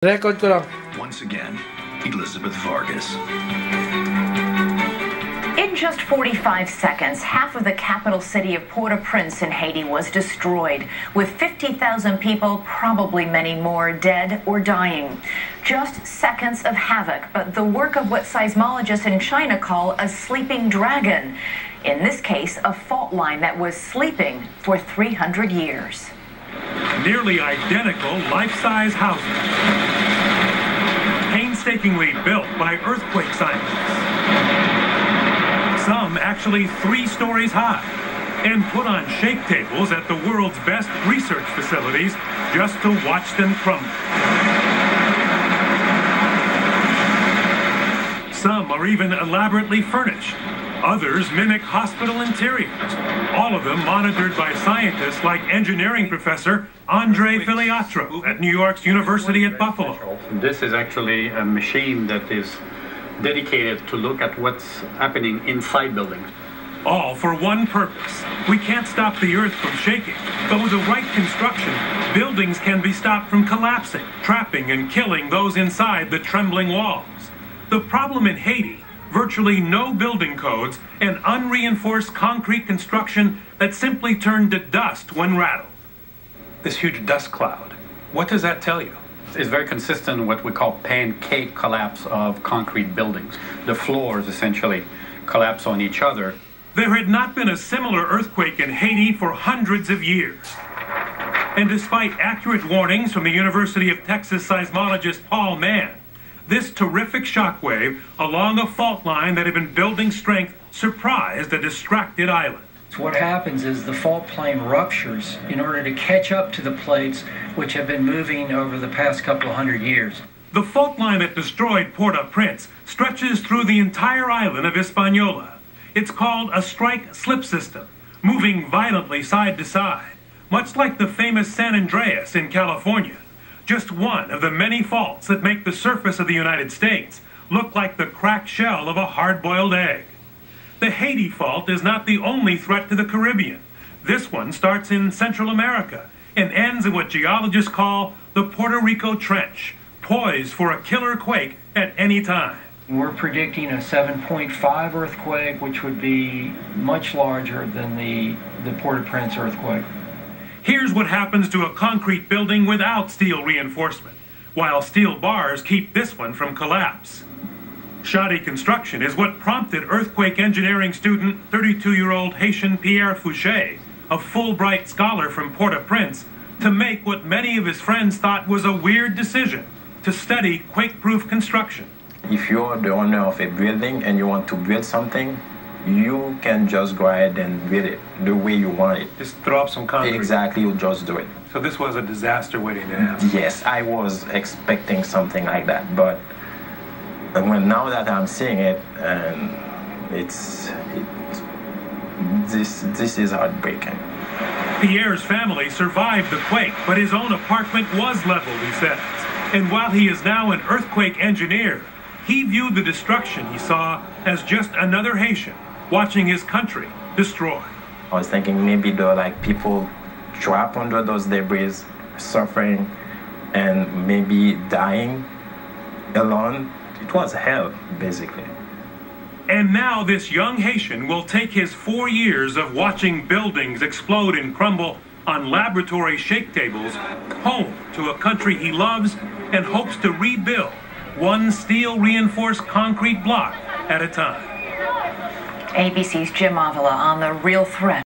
Record ko lang. Once again, Elizabeth Vargas. In just 45 seconds, half of the capital city of Port-au-Prince in Haiti was destroyed, with 50,000 people, probably many more, dead or dying. Just seconds of havoc, but the work of what seismologists in China call a sleeping dragon. In this case, a fault line that was sleeping for 300 years. Nearly identical life-size houses, painstakingly built by earthquake scientists. Some actually 3 stories high, and put on shake tables at the world's best research facilities just to watch them crumble. Some are even elaborately furnished. Others mimic hospital interiors, all of them monitored by scientists like engineering professor Andre Filiatro at New York's University at Buffalo. This is actually a machine that is dedicated to look at what's happening inside buildings. All for one purpose. We can't stop the earth from shaking, but with the right construction, buildings can be stopped from collapsing, trapping and killing those inside the trembling walls. The problem in Haiti: virtually no building codes and unreinforced concrete construction that simply turned to dust when rattled. This huge dust cloud, what does that tell you? It's very consistent with what we call pancake collapse of concrete buildings. The floors essentially collapse on each other. There had not been a similar earthquake in Haiti for hundreds of years. And despite accurate warnings from the University of Texas seismologist Paul Mann, this terrific shockwave along a fault line that had been building strength surprised a distracted island. So what happens is the fault plane ruptures in order to catch up to the plates which have been moving over the past couple of hundred years. The fault line that destroyed Port-au-Prince stretches through the entire island of Hispaniola. It's called a strike-slip system, moving violently side to side, much like the famous San Andreas in California. Just one of the many faults that make the surface of the United States look like the cracked shell of a hard-boiled egg. The Haiti fault is not the only threat to the Caribbean. This one starts in Central America and ends in what geologists call the Puerto Rico Trench, poised for a killer quake at any time. We're predicting a 7.5 earthquake, which would be much larger than the Port-au-Prince earthquake. Here's what happens to a concrete building without steel reinforcement, while steel bars keep this one from collapse. Shoddy construction is what prompted earthquake engineering student 32-year-old Haitian Pierre Fouché, a Fulbright scholar from Port-au-Prince, to make what many of his friends thought was a weird decision: to study quake-proof construction. If you're the owner of a building and you want to build something, you can just go ahead and build it the way you want it. Just throw up some concrete. Exactly, you just do it. So this was a disaster waiting to happen. Yes, I was expecting something like that, but now that I'm seeing it, and this is heartbreaking. Pierre's family survived the quake, but his own apartment was leveled, he says. And while he is now an earthquake engineer, he viewed the destruction he saw as just another Haitian watching his country destroyed. I was thinking maybe there are like people trapped under those debris, suffering and maybe dying alone. It was hell, basically. And now this young Haitian will take his 4 years of watching buildings explode and crumble on laboratory shake tables home to a country he loves and hopes to rebuild one steel-reinforced concrete block at a time. ABC's Jim Avila on The Real Threat.